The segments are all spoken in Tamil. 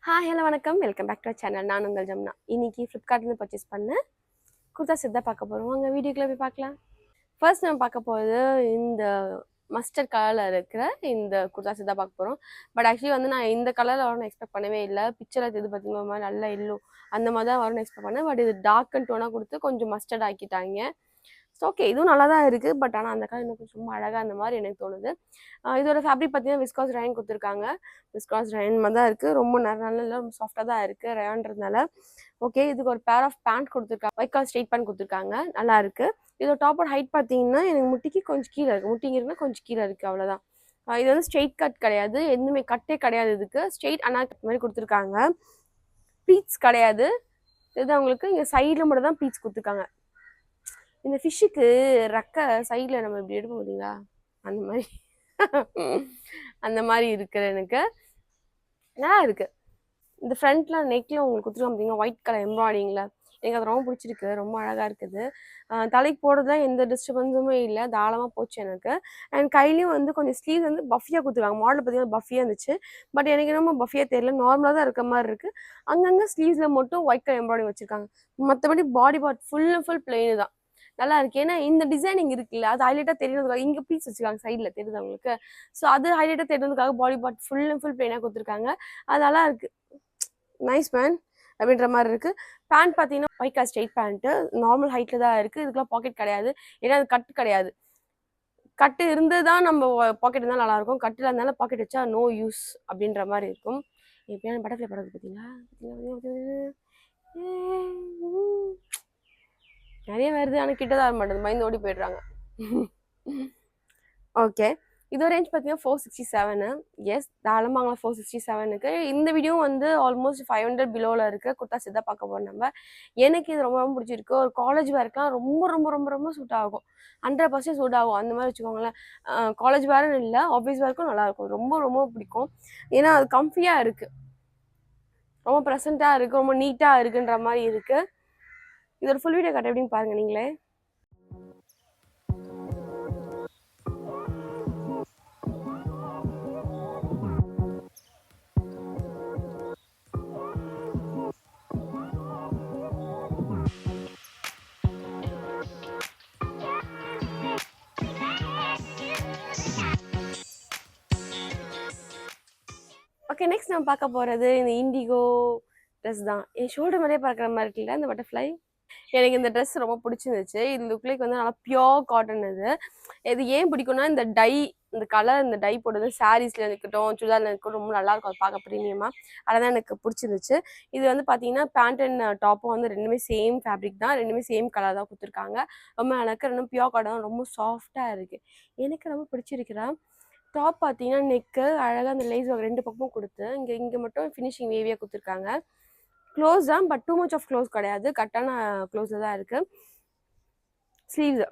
ஹாய் ஹலோ வணக்கம். Welcome back to our channel. நான் உங்கள் ஜமுனா. இன்னைக்கு ஃப்ளிப்கார்ட்லேருந்து பர்ச்சேஸ் பண்ண குர்தாஸ் தான் பார்க்க போகிறோம். வாங்க வீடியோக்குள்ள போய் பார்க்கலாம். ஃபர்ஸ்ட் நம்ம பார்க்க போகிறது இந்த மஸ்டர்ட் கலரில் இருக்கிற இந்த குர்தாஸ் தான் பார்க்க போகிறோம். பட் ஆக்சுவலி வந்து நான் இந்த கலரில் வரும்னு எக்ஸ்பெக்ட் பண்ணவே இல்லை. பிக்சரில் இது பார்த்தீங்கன்னா ஒரு மாதிரி நல்ல எல்லோ அந்த மாதிரி தான் வரும்னு எக்ஸ்பெக்ட் பண்ணேன். பட் இது டார்க் அண்ட் டோனாக கொடுத்து கொஞ்சம் மஸ்டர்ட் ஆக்கிட்டாங்க. ஸோ ஓகே, இதுவும் நல்லா தான் இருக்குது. பட் ஆனால் அந்த கலர் இன்னும் கொஞ்சம் ரொம்ப அழகாக அந்த மாதிரி எனக்கு தோணுது. இதோட ஃபேப்ரிக் பார்த்தீங்கன்னா விஸ்காஸ் ரயான் கொடுத்துருக்காங்க. விஸ்காஸ் ரயான் மாதிரி தான் இருக்குது. ரொம்ப நல்ல ரொம்ப சாஃப்டாக தான் இருக்குது ரயான்றதுனால. ஓகே, இதுக்கு ஒரு பேர் ஆஃப் பேண்ட் கொடுத்துருக்காங்க. ஒயிட் கலர் ஸ்ட்ரெயிட் பேண்ட் கொடுத்துருக்காங்க. நல்லா இருக்குது. இதோட டாப்போட ஹைட் பார்த்தீங்கன்னா எனக்கு முட்டிக்கு கொஞ்சம் கீழே இருக்குது. முட்டிங்கிறதுனா கொஞ்சம் கீழே இருக்குது, அவ்வளோதான். இது வந்து ஸ்ட்ரெயிட் கட் கிடையாது, எதுவுமே கட்டே கிடையாது. இதுக்கு ஸ்ட்ரெயிட் அனாக் மாதிரி கொடுத்துருக்காங்க. ப்ளீட்ஸ் கிடையாது. இது அவங்களுக்கு இங்கே சைடில் மட்டும் தான் ப்ளீட்ஸ் கொடுத்துருக்காங்க. இந்த ஃபிஷ்ஷுக்கு ரெக்கை சைடில் நம்ம இப்படி எடுப்போம் பார்த்தீங்களா, அந்த மாதிரி அந்த மாதிரி இருக்கிற எனக்கு நல்லா இருக்குது. இந்த ஃப்ரண்ட்லாம் நெக்கில் உங்களுக்கு கொடுத்துருக்காங்க பார்த்தீங்கன்னா ஒயிட் கலர் எம்ப்ராய்டிங்கில். எனக்கு அது ரொம்ப பிடிச்சிருக்கு. ரொம்ப அழகாக இருக்குது. தலைக்கு போடுறதுலாம் எந்த டிஸ்டர்பன்ஸுமே இல்லை, தாராளமாக போச்சு எனக்கு. அண்ட் கையிலையும் வந்து கொஞ்சம் ஸ்லீவ் வந்து பஃபியாக கொடுத்துருக்காங்க. மாடல் பார்த்தீங்கன்னா பஃபியாக இருந்துச்சு. பட் எனக்கு என்னமோ பஃபியாக தெரியல, நார்மலாக தான் இருக்க மாதிரி இருக்குது. அங்கங்கே ஸ்லீவ்ஸில் மட்டும் ஒயிட் கலர் எம்ப்ராய்டிங் வச்சுருக்காங்க. மற்றபடி பாடி part full and full plain தான். நல்லா இருக்கு. ஏன்னா இந்த டிசைனிங் இருக்குல்ல, அது ஹைலைட்டாக தெரியறதுக்காக இங்கே பீஸ் வச்சுருக்காங்க சைடில், தெரியுது அவங்களுக்கு. ஸோ அது ஹைலைட்டாக தெரியறதுக்காக body part full and full பிளெயினாக கொடுத்துருக்காங்க. அது நல்லா இருக்கு. நைஸ் மேன் அப்படின்ற மாதிரி இருக்குது. பேண்ட் பார்த்தீங்கன்னா white colour straight pant, normal ஹைட்டில் தான் இருக்குது. இதுக்கெல்லாம் பாக்கெட் கிடையாது, ஏன்னா அது கட்டு கிடையாது. கட்டு இருந்து தான் நம்ம பாக்கெட் இருந்தால் நல்லாயிருக்கும். கட்டில் இருந்தாலும் பாக்கெட் வச்சா நோ யூஸ் அப்படின்ற மாதிரி இருக்கும். எப்படியான பட்டர்ஃப்ளை படகு பார்த்தீங்களா? நிறைய வருது, ஆனால் கிட்ட தான் வர மாட்டேங்குது, பயந்து ஓடி போயிடுறாங்க. ஓகே, இதோட ரேஞ்ச் பார்த்தீங்கன்னா 467. எஸ், தாராளமாக 467க்கு. இந்த வீடியோ வந்து ஆல்மோஸ்ட் 500 பிலோவில் இருக்க குர்தாஸ் தான் பார்க்க போகிறோம் நம்ம. எனக்கு இது ரொம்ப ரொம்ப பிடிச்சிருக்கு. ஒரு காலேஜ் வேர்க்கெலாம் ரொம்ப ரொம்ப ரொம்ப ரொம்ப சூட் ஆகும். 100% சூட் ஆகும் அந்த மாதிரி வச்சுக்கோங்களேன். காலேஜ் வேர்னு இல்லை, ஆஃபீஸ் வேர்க்கும் நல்லாயிருக்கும். ரொம்ப ரொம்ப பிடிக்கும். ஏன்னா அது கம்ஃபியாக இருக்குது, ரொம்ப ப்ரெசண்ட்டாக இருக்குது, ரொம்ப நீட்டாக இருக்குன்ற மாதிரி இருக்குது. இதோட ஃபுல் வீடியோ கட்ட எப்படின்னு பாருங்கள் நீங்களே. ஓகே, நெக்ஸ்ட் நம்ம பார்க்க போகிறது இந்த இண்டிகோ ட்ரெஸ் தான். என் ஷோல்டர் மேலே பார்க்குற மாதிரி இருக்குல்ல இந்த பட்டர்ஃப்ளை. எனக்கு இந்த ட்ரெஸ் ரொம்ப பிடிச்சிருந்துச்சு. இந்த லுக்லேக்கு வந்து நல்லா பியோர் காட்டன். இது ஏன் பிடிக்கும்னா இந்த டை, இந்த கலர், இந்த டை போடுறது சாரீஸில் இருக்கட்டும், சுடிதாரில் இருக்கட்டும், ரொம்ப நல்லாயிருக்கும். அது பார்க்க ப்ரீமியமாக, அதெல்லாம் எனக்கு பிடிச்சிருந்துச்சு. இது வந்து பார்த்தீங்கன்னா பேண்ட் அண்ட் டாப்பும் வந்து ரெண்டுமே சேம் ஃபேப்ரிக் தான், ரெண்டுமே சேம் கலர் தான் கொடுத்துருக்காங்க. ரொம்ப எனக்கு ரெண்டும் பியோர் காட்டன், ரொம்ப சாஃப்டாக இருக்குது. எனக்கு ரொம்ப பிடிச்சிருக்கிறா. டாப் பார்த்தீங்கன்னா நெக்கு அழகாக அந்த லேஸ் ஒர்க் ரெண்டு பக்கமும் கொடுத்து இங்கே மட்டும் ஃபினிஷிங் வேவியாக கொடுத்துருக்காங்க. க்ளோஸ் தான், but too much of close கிடையாது, கரெக்டான க்ளோஸில் தான் இருக்குது. ஸ்லீவ்ஸு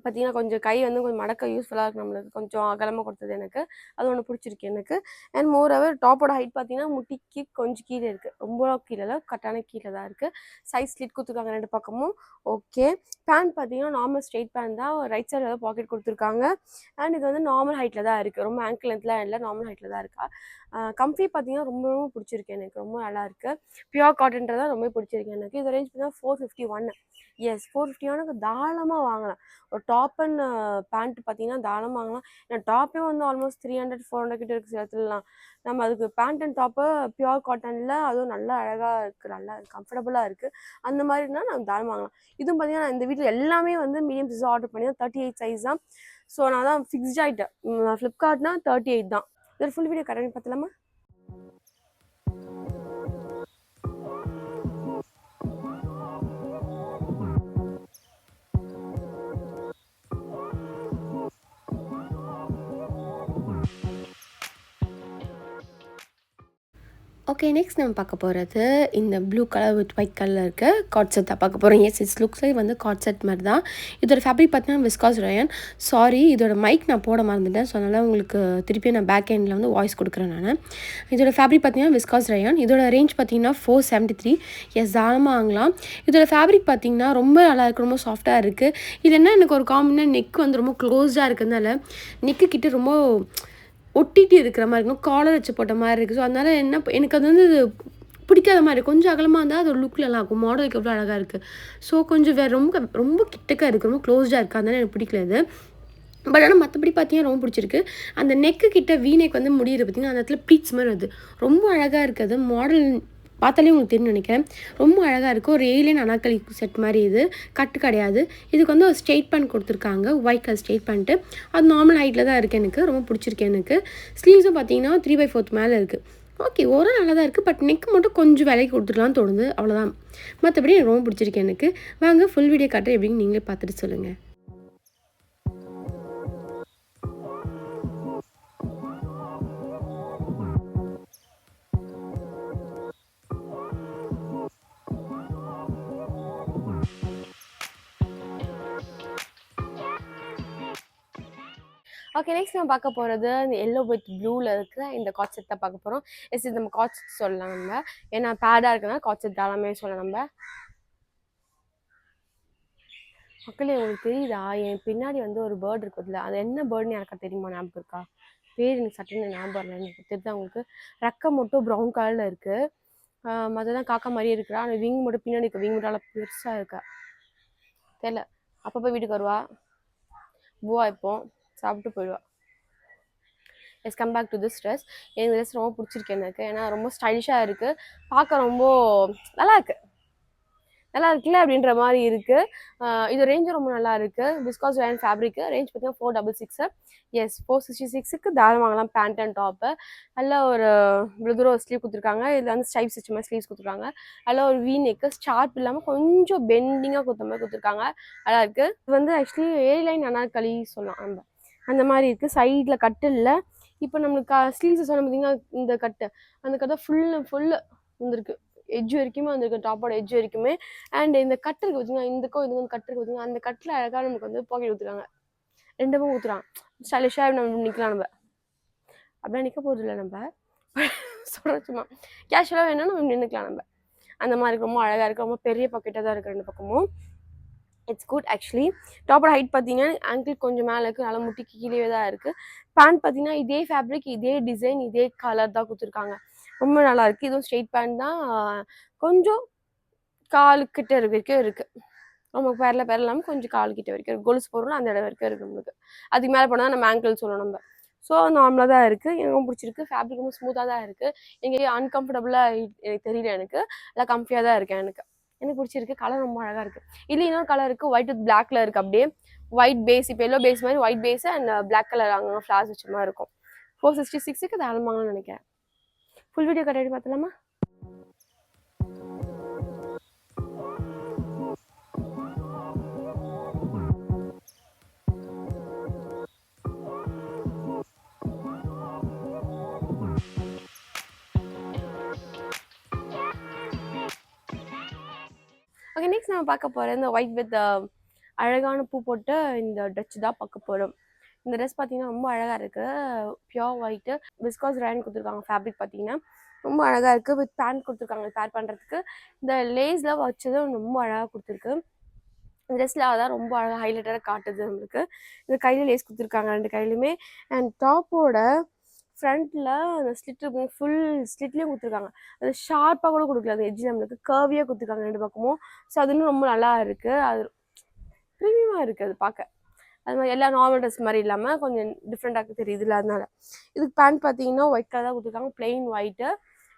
பார்த்தீங்கன்னா கொஞ்சம் கை வந்து கொஞ்சம் மடக்க யூஸ்ஃபுல்லாக இருக்குது நம்மளுக்கு, கொஞ்சம் அகலமாக கொடுத்தது எனக்கு. அது ஒன்று பிடிச்சிருக்கு எனக்கு. அண்ட் மோர் ஓவர் டாப்போட ஹைட் பார்த்தீங்கன்னா முட்டிக்கு கொஞ்சம் கீழே இருக்குது, ரொம்ப கீழே, கரெக்டான கீழே தான் இருக்குது. சைஸ் ஸ்லிட் கொடுத்துருக்காங்க ரெண்டு பக்கமும். ஓகே, பேண்ட் பார்த்தீங்கன்னா நார்மல் ஸ்ட்ரெயிட் பேண்ட் தான், ரைட் சைடில் ஏதாவது பாக்கெட் கொடுத்துருக்காங்க. அண்ட் இது வந்து நார்மல் ஹைட்டில் தான் இருக்குது, ரொம்ப ஆங்கிள் லென்த்லாம் இல்லை, நார்மல் ஹைட்டில் தான் இருக்கா. கம்ஃபி பார்த்தீங்கன்னா ரொம்ப ரொம்ப பிடிச்சிருக்கு எனக்கு, ரொம்ப நல்லா இருக்குது. பியோர் காட்டன்றதான் ரொம்ப பிடிச்சிருக்கு எனக்கு. இது ரேஞ்ச் பார்த்தீங்கன்னா 451. எஸ், 451க்கு தாராளமாக வாங்கலாம். ஒரு டாப் அண்ட் பேண்ட் பார்த்தீங்கன்னா தாராளமாக வாங்கலாம். ஏன்னா டாப்பே வந்து ஆல்மோஸ்ட் 300 400 கிட்ட இருக்குது சில இடத்துலலாம். நம்ம அதுக்கு பேண்ட் அண்ட் டாப்பு பியோர் காட்டனில் அதுவும் நல்லா அழகாக இருக்குது, நல்லா கம்ஃபர்டபுளாக இருக்குது. அந்த மாதிரினா நம்ம தாராளமாக வாங்கலாம். இதுவும் பார்த்தீங்கன்னா இந்த வீட்டில் எல்லாமே வந்து மீடியம் சைஸ் ஆர்டர் பண்ணி தான் 38 சைஸ் தான். ஸோ நான் தான் ஃபிக்ஸ்ட் ஆகிட்டேன். ஃப்ளிப்கார்ட்னா 38 தான். இது ஃபுல் வீடியோ கரெக்டாக பார்த்தலாமா? ஓகே, நெக்ஸ்ட் நம்ம பார்க்க போகிறது இந்த ப்ளூ கலர் வித் ஒயிட் கலரில் இருக்க காட் செட் தான் பார்க்க போகிறோம். எஸ், இட்ஸ் லுக்ஸ் வந்து காட் செட் மாதிரி தான். இதோட ஃபேப்ரிக் பார்த்தீங்கன்னா விஸ்காஸ் ரயான். சாரி, இதோட மைக் நான் போட மறந்துட்டேன். ஸோ அதனால் உங்களுக்கு திருப்பி நான் பேக் எண்டில் வந்து வாய்ஸ் கொடுக்குறேன் நான். இதோட ஃபேப்ரிக் பார்த்தீங்கன்னா விஸ்காஸ் ரயான். இதோட ரேஞ்ச் பார்த்தீங்கன்னா 473. எஸ், தாராளமாக வாங்கலாம். இதோட ஃபேப்ரிக் பார்த்தீங்கன்னா ரொம்ப நல்லா இருக்குது, ரொம்ப சாஃப்டாக இருக்குது. இது என்ன எனக்கு ஒரு காமனாக நெக் வந்து ரொம்ப க்ளோஸ்டாக இருக்கிறதுனால நெக்கு கிட்ட ரொம்ப ஒட்டிட்டு இருக்கிற மாதிரி இருக்கணும், காலர் வச்சு போட்ட மாதிரி இருக்குது. ஸோ அதனால் எனக்கு அது வந்து பிடிக்காத மாதிரி கொஞ்சம் அகலமாக இருந்தால் அது ஒரு லுக்கில் நல்லாயிருக்கும். மாடலுக்கு எவ்வளோ அழகாக இருக்குது. ஸோ கொஞ்சம் ரொம்ப ரொம்ப கிட்டக்க இருக்குது, ரொம்ப க்ளோஸ்டாக இருக்குது, அதனால் எனக்கு பிடிக்கல இது. பட் ஆனால் மற்றபடி பார்த்தீங்கன்னா ரொம்ப பிடிச்சிருக்கு. அந்த நெக்கு கிட்ட வீநெக் வந்து முடியிறது பார்த்திங்கன்னா அந்த இடத்துல ப்ளீட்ஸ் மாதிரி வருது, ரொம்ப அழகாக இருக்குது. மாடல் பார்த்தாலே உங்களுக்கு தெரியும் நினைக்கிறேன். ரொம்ப அழகாக இருக்குது. ஒரு ஏலியன் அனார்கலி செட் மாதிரி இது, கட்டு கிடையாது. இதுக்கு வந்து ஒரு ஸ்ட்ரெயிட் பேண்ட் கொடுத்துருக்காங்க, ஒயிட் கலர் ஸ்ட்ரெயிட் பேண்ட்டு. அது நார்மல் ஹைட்டில் தான் இருக்குது, எனக்கு ரொம்ப பிடிச்சிருக்கு. எனக்கு ஸ்லீவ்ஸும் பார்த்தீங்கன்னா 3/4 மேலே இருக்குது. ஓகே, ஓரம் நல்லா தான் இருக்குது. பட் நெக் மட்டும் கொஞ்சம் விலைக்கு கொடுத்துக்கலான்னு தோணுது, அவ்வளோதான். மற்றபடி எனக்கு ரொம்ப பிடிச்சிருக்கு. எனக்கு வாங்க ஃபுல் வீடியோ காட்டுறேன், எப்படின்னு நீங்களே பார்த்துட்டு சொல்லுங்கள். ஓகே, நெக்ஸ்ட் நம்ம பார்க்க போகிறது இந்த எல்லோ வித் ப்ளூவில் இருக்கிற இந்த காட் செட் தான் பார்க்க போகிறோம். எஸ், இது நம்ம காட் செட் சொல்லலாம் நம்ம, ஏன்னா பேடாக இருக்குன்னா காட் செட் தாராளமே சொல்லலாம் நம்ம. மக்களே, உங்களுக்கு தெரியுதா என் பின்னாடி வந்து ஒரு பேர்டு இருக்குதுல்ல, அது என்ன பேர்டுன்னு எனக்கு தெரியுமா? ஞாபகம் இருக்கா? பேர் எனக்கு சட்டுன்னு ஞாபகம் இல்லை. எனக்கு தெரியுதா உங்களுக்கு? ரெக்கை மட்டும் ப்ரௌன் கலரில் இருக்குது, மற்றதான் காக்கா மாதிரியே இருக்கிறா. அந்த விங் மட்டும் பின்னாடி இருக்குது, விங் மட்டும் நல்லா பெருசாக இருக்கா. தெரியல, அப்பப்போ வீட்டுக்கு வருவா, பூவா இப்போ சாப்பிட்டு போயிடுவா. Yes, come back to this dress. எனக்கு ட்ரெஸ் ரொம்ப பிடிச்சிருக்கு எனக்கு, ஏன்னா ரொம்ப ஸ்டைலிஷாக இருக்குது, பார்க்க ரொம்ப நல்லா இருக்குது, நல்லா இருக்குல்ல அப்படின்ற மாதிரி இருக்குது. இது ரேஞ்சும் ரொம்ப நல்லா இருக்குது. Viscose rayon fabric. ரேஞ்ச் பார்த்தீங்கன்னா 466. எஸ், 466க்கு தாராளம் வாங்கலாம். பேண்ட் அண்ட் டாப்பு நல்ல ஒரு விழுதுரோ ஸ்லீவ் கொடுத்துருக்காங்க. இதில் வந்து ஸ்டைப்ஸ் வச்ச மாதிரி ஸ்லீவ்ஸ் கொடுத்துருக்காங்க. அதில் ஒரு வீ நெக்கு ஷார்ப் இல்லாமல் கொஞ்சம் பெண்டிங்காக கொடுத்த மாதிரி கொடுத்துருக்காங்க, நல்லா இருக்குது. இது வந்து ஆக்சுவலி ஏர்லைன் அனார்கலி சொல்லலாம் நம்ம, அந்த மாதிரி இருக்குது. சைடில் கட்டு இல்லை. இப்போ நம்மளுக்கு ஸ்லீவ்ஸ் சொன்ன பார்த்தீங்கன்னா இந்த கட்டு, அந்த கட்டை ஃபுல்லு வந்துருக்கு, எட்ஜ் வரைக்குமே வந்திருக்கு, டாப்போட எட்ஜ் வரைக்குமே. அண்ட் இந்த கட்டு இருக்கு பார்த்தீங்கன்னா, இதுக்கும் வந்து கட்டு இருக்கு பார்த்தீங்கன்னா, அந்த கட்டில் அழகாக நமக்கு வந்து பாக்கெட் ஊற்றுறாங்க, 2 பக்கம் ஊற்றுறான். ஸ்டைலிஷாக நம்ம நிற்கலாம். நம்ம அப்படிலாம் நிற்க போகிறது இல்லை, நம்ம சொல்கிற சும்மா கேஷுவலாக வேணும்னா நம்ம நின்றுக்கலாம். நம்ம அந்த மாதிரி ரொம்ப அழகாக இருக்குது, ரொம்ப பெரிய பாக்கெட்டாக தான் இருக்குது 2 பக்கமும். It's good actually. டாப்போட ஹைட் பார்த்தீங்கன்னா ஆங்கிள் கொஞ்சம் மேலே இருக்குது, நல்லா முட்டிக்கு கீழே தான் இருக்குது. பேண்ட் பார்த்தீங்கன்னா இதே ஃபேப்ரிக், இதே டிசைன், இதே கலர் தான் கொடுத்துருக்காங்க, ரொம்ப நல்லா இருக்குது. இதுவும் ஸ்ட்ரெயிட் பேண்ட் தான், கொஞ்சம் காலுக்கிட்ட வரைக்கும் இருக்குது. நமக்கு பேரில் இல்லாமல் கொஞ்சம் காலுக்கிட்ட வரைக்கும் கொலுசு போகிறோம்னா அந்த இடம் வரைக்கும் இருக்குது நம்மளுக்கு. அதுக்கு மேலே போனால் நம்ம ஆங்கிள் சொல்லணும் நம்ம. ஸோ நார்மலாக தான் இருக்குது, எனக்கும் பிடிச்சிருக்கு. ஃபேப்ரிக் ரொம்ப ஸ்மூத்தாக தான் இருக்குது, எங்கே அன்கம்ஃபர்டபுளாக எனக்கு தெரியல. எனக்கு நல்லா கம்ஃபியாக தான் இருக்கேன். எனக்கு பிடிச்சிருக்கு. கலர் ரொம்ப அழகாக இருக்குது. இல்லை இன்னொரு கலர் இருக்குது, ஒயிட் வித் பிளாக்ல இருக்குது. அப்படியே ஒயிட் பேஸ், இப்போ எல்லோ பேஸ் மாதிரி white base and black colour அங்கே ஃப்ளார்ஸ் வச்ச மாதிரி இருக்கும். 466க்கு தாராளமாகனு நினைக்கிறேன். ஃபுல் வீடியோ கரெக்டாக பார்த்தலாமா? ஓகே, நெக்ஸ்ட் நம்ம பார்க்க போகிற இந்த ஒயிட் வித் அழகான பூ போட்டு இந்த ட்ரெஸ் தான் பார்க்க போகிறோம். இந்த ட்ரெஸ் பார்த்தீங்கன்னா ரொம்ப அழகாக இருக்குது, பியோர் ஒயிட்டு, விஸ்காஸ் ரயான் கொடுத்துருக்காங்க. ஃபேப்ரிக் பார்த்தீங்கன்னா ரொம்ப அழகாக இருக்குது. வித் பேண்ட் கொடுத்துருக்காங்க பேர் பண்ணுறதுக்கு. இந்த லேஸில் வச்சதும் ரொம்ப அழகாக கொடுத்துருக்கு. இந்த ட்ரெஸ்ஸில் அதான் ரொம்ப அழகாக ஹைலைட்டடாக காட்டுது நம்மளுக்கு. இந்த கையில் லேஸ் கொடுத்துருக்காங்க 2 கையிலுமே. அண்ட் டாப்போட ஃப்ரண்ட்டில் அந்த ஸ்லிட் இருக்கும், ஃபுல் ஸ்லிட்லேயும் கொடுத்துருக்காங்க. அது ஷார்ப்பாக கூட கொடுக்கல, அது எட்ஜ் நம்மளுக்கு கர்வியாக கொடுத்துருக்காங்க 2 பக்கமும். ஸோ அது இன்னும் ரொம்ப நல்லா இருக்குது, அது ப்ரீமியமாக இருக்குது அது பார்க்க. அது மாதிரி எல்லா நார்மல் ட்ரெஸ் மாதிரி இல்லாமல் கொஞ்சம் டிஃப்ரெண்ட்டாக தெரியுது இல்லை, அதனால. இதுக்கு பேண்ட் பார்த்தீங்கன்னா ஒயிட் கலர் தான் கொடுத்துருக்காங்க, பிளெயின் ஒயிட்டு.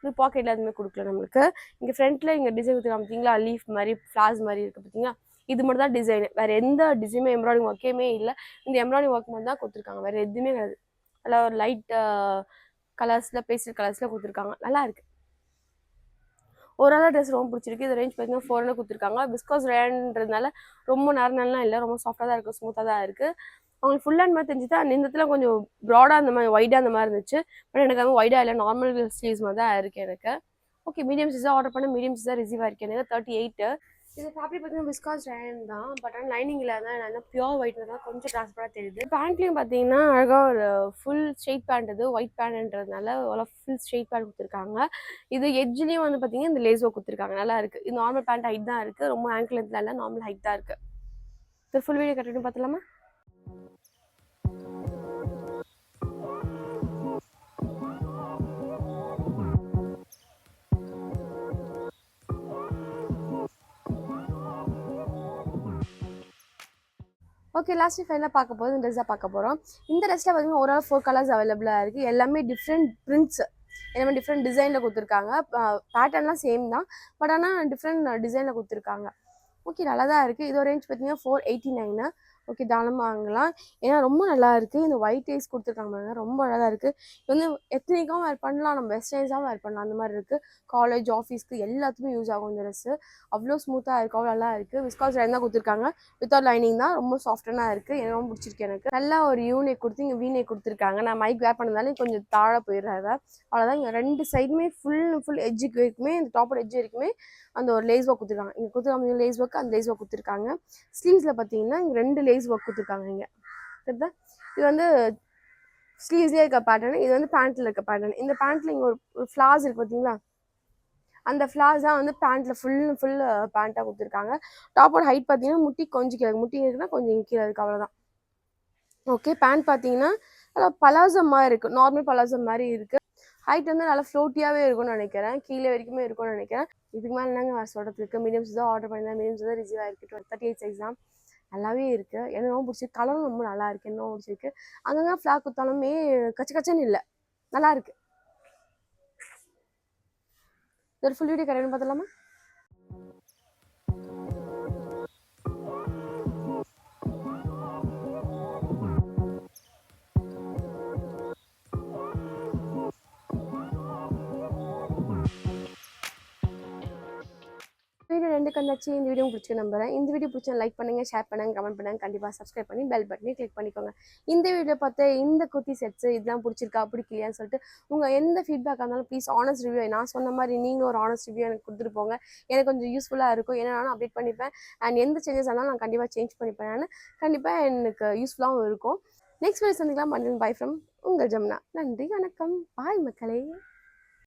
இது பாக்கெட்டில் எதுவுமே கொடுக்கல நம்மளுக்கு. இங்கே ஃப்ரண்ட்டில் இங்கே டிசைன் கொடுத்துருக்காங்க பார்த்தீங்களா, லீஃப் மாதிரி ஃப்ளார்ஸ் மாதிரி இருக்குது பார்த்தீங்களா, இது மட்டும் தான் டிசைனு, வேறு எந்த டிசைனுமே எம்ப்ராய்டிங் ஒர்க்கேமே இல்லை. இந்த எம்ப்ராய்டிங் ஒர்க் மட்டும் தான் கொடுத்துருக்காங்க, வேறு எதுவுமே கிடையாது. நல்லா ஒரு லைட் கலர்ஸில் பேஸ்டல் கலர்ஸில் கொடுத்துருக்காங்க, நல்லா இருக்குது. ஓவராலாக ட்ரெஸ் ரொம்ப பிடிச்சிருக்கு. இது ரேஞ்ச் பார்த்தீங்கன்னா 400 கொடுத்துருக்காங்க. விஸ்காஸ் ரேன்றதுனால ரொம்ப நேரம் இல்லை, ரொம்ப சாஃப்டாக தான் இருக்குது, ஸ்மூத்தாக தான் இருக்குது. அவங்களுக்கு ஃபுல் ஹேண்ட் மாதிரி தெரிஞ்சுது. அந்த இடத்துல கொஞ்சம் ப்ராடாக அந்த மாதிரி ஒய்டாக அந்த மாதிரி இருந்துச்சு. பட் எனக்கு அது ஒய்டாக இல்லை, நார்மல் ஸ்லீவ்ஸ் மாதிரி தான் இருக்குது எனக்கு. ஓகே, மீடியம் சைஸாக ஆர்டர் பண்ண, மீடியம் சைஸாக ரிசீவ் ஆயிருக்கு எனக்கு 38. இது ஃபேப்ரிக் பார்த்தீங்கன்னா விஸ்காஸ் ரயான் தான், பட் ஆனால் லைனிங் இல்லாதான் என்ன பியோர் ஒயிட்னால கொஞ்சம் டிரான்ஸ்பராக தெரியுது. பேண்ட்லேயும் பார்த்தீங்கன்னா அழகாக ஒரு ஃபுல் ஸ்ட்ரெயிட் பேண்ட், இது ஒயிட் பேண்ட்ன்றதுனால அவ்வளோ ஃபுல் ஸ்ட்ரெயிட் பேண்ட் கொடுத்துருக்காங்க. இது எட்ஜ்லேயும் வந்து பார்த்தீங்கன்னா இந்த லேஸோ கொடுத்துருக்காங்க, நல்லா இருக்குது. இது நார்மல் பேண்ட் ஹைட் தான் இருக்குது, ரொம்ப ஆங்கிள் லென்த்ல இல்லை, நார்மல் ஹைட் தான் இருக்குது. இது ஃபுல் வீடியோ கட்டிட்டு பார்த்துலாமா? ஓகே, லாஸ்ட் ஃபைனலாக பார்க்க போகிறது இந்த ட்ரெஸ் தான் பார்க்க போகிறோம். இந்த ட்ரெஸ்ஸில் பார்த்தீங்கன்னா ஓவரால் 4 கலர்ஸ் அவைலபிளாக இருக்குது. எல்லாமே டிஃப்ரெண்ட் பிரிண்ட்ஸ், எல்லாமே டிஃப்ரெண்ட் டிசைனில் கொடுத்துருக்காங்க. பேட்டர்ன்லாம் சேம் தான், பட் ஆனால் டிஃப்ரெண்ட் டிசைனில் கொடுத்துருக்காங்க. ஓகே, நல்லா தான் இருக்குது. இதோட ரேஞ்ச் பார்த்தீங்கன்னா 489. ஓகே, தாராளமாக வாங்கலாம். ஏன்னா ரொம்ப நல்லா இருக்குது. இந்த ஒயிட் ஐஸ் கொடுத்துருக்காங்க பாருங்க, ரொம்ப அழகாக இருக்குது. இது வந்து எத்தனிக்காகவும் வேர் பண்ணலாம், நம்ம வெஸ்டர்னைஸாகவும் வேர் பண்ணலாம், அந்த மாதிரி இருக்குது. காலேஜ், ஆஃபீஸ்க்கு எல்லாத்துக்குமே யூஸ் ஆகும் இந்த ட்ரெஸ்ஸு. அவ்வளோ ஸ்மூத்தாக இருக்குது, அவ்வளோ நல்லா இருக்குது. விஸ்காஸ் லைன் தான் கொடுத்துருக்காங்க, வித்தவுட் லைனிங் தான். ரொம்ப சாஃப்டாக இருக்குது, எனக்கு ரொம்ப பிடிச்சிருக்கு. எனக்கு நல்லா ஒரு யூனெக் கொடுத்து இங்கே வீனெக் கொடுத்துருக்காங்க. நான் மைக் வேர் பண்ணதாலே கொஞ்சம் தாழ போயிடுறாங்க, அவ்வளோதான். இங்கே 2 சைடுமே ஃபுல் எட்ஜுக்கு வரைக்குமே, இந்த டாப்போட எட்ஜ் வரைக்குமே அந்த ஒரு லேஸ் ஒர்க் கொடுத்துருக்காங்க. இங்கே கொடுத்துருக்காங்க லேஸ் ஒர்க், அந்த லேஸ் ஒர்க் கொடுத்துருக்காங்க. ஸ்லீவ்ஸில் பார்த்தீங்கன்னா இங்கே 2 லேஸ் ஒர்க் கொடுத்துருக்காங்க. இங்கே சரிதா, இது வந்து ஸ்லீவ்ஸ்லேயே இருக்க பேட்டர்ன், இது வந்து பேண்ட்டில் இருக்க பேட்டர்ன். இந்த பேண்ட்டில் இங்கே ஒரு ஃப்ளார்ஸ் இருக்குது பார்த்தீங்களா, அந்த ஃப்ளார்ஸ் தான் வந்து பேண்ட்டில் ஃபுல் பேண்ட்டாக கொடுத்துருக்காங்க. டாப்போட ஹைட் பார்த்தீங்கன்னா முட்டி கொஞ்சம் கீழே, முட்டி இருக்குன்னா கொஞ்சம் கீழே இருக்குது, அவ்வளோதான். ஓகே, பேண்ட் பார்த்தீங்கன்னா நல்லா பலாசோ மாதிரி இருக்குது, நார்மல் பலாசோ மாதிரி இருக்குது. ஹைட் வந்து நல்லா ஃப்ளோட்டியாகவே இருக்கும்னு நினைக்கிறேன், கீழே வரைக்குமே இருக்கும்னு நினைக்கிறேன். இதுக்கு மேலே என்னங்க வேறு சொல்கிறதுக்கு, மீடியம்ஸ் தான் ஆர்டர் பண்ணியிருந்தேன், மீடியம்ஸ் தான் ரிசீவ் ஆகிருக்கு. 38 சைஸ் தான், நல்லாவே இருக்குது. எனக்கு ரொம்ப பிடிச்சிருக்கு, கலரும் ரொம்ப நல்லா இருக்குது, என்ன பிடிச்சிருக்கு. அங்கங்கே ஃப்ளாக் கொடுத்தாலுமே கச்சன்னு இல்லை, நல்லா இருக்குது. ஒரு ஃபுல் வீடியோ கரெக்டாக பார்த்துலாமா? வீடியோ 2 கண்டாச்சு. இந்த வீடியோ பிடிச்சி நம்புறேன். இந்த வீடியோ பிடிச்சா லைக் பண்ணுங்கள், ஷேர் பண்ணுங்கள், கமெண்ட் பண்ணுங்கள். கண்டிப்பாக சப்ஸ்கிரைப் பண்ணி பெல் பட்டனையும் கிளிக் பண்ணிக்கோங்க. இந்த வீடியோ பார்த்து இந்த குர்த்தி செட்ஸு இதெல்லாம் பிடிச்சிருக்கா பிடிக்கலையான்னு சொல்லிட்டு உங்கள் எந்த ஃபீட்பேக்காக இருந்தாலும் ப்ளீஸ் ஆனஸ்ட் ரிவ்யூ, நான் சொன்ன மாதிரி நீங்கள் ஒரு ஆனஸ்ட் ரிவ்யூ எனக்கு கொடுத்துட்டு போங்க. எனக்கு கொஞ்சம் யூஸ்ஃபுல்லாக இருக்கும், ஏன்னா நானும் அப்டேட் பண்ணிப்பேன். அண்ட் எந்த சேஞ்சஸ் இருந்தாலும் நான் கண்டிப்பாக சேஞ்ச் பண்ணிப்பேன். நான் கண்டிப்பாக எனக்கு யூஸ்ஃபுல்லாகவும் இருக்கும். நெக்ஸ்ட் வீடியோ சந்திக்கலாம். பை ஃப்ரம் உங்கள் ஜமுனா. நன்றி, வணக்கம், பாய் மக்களே.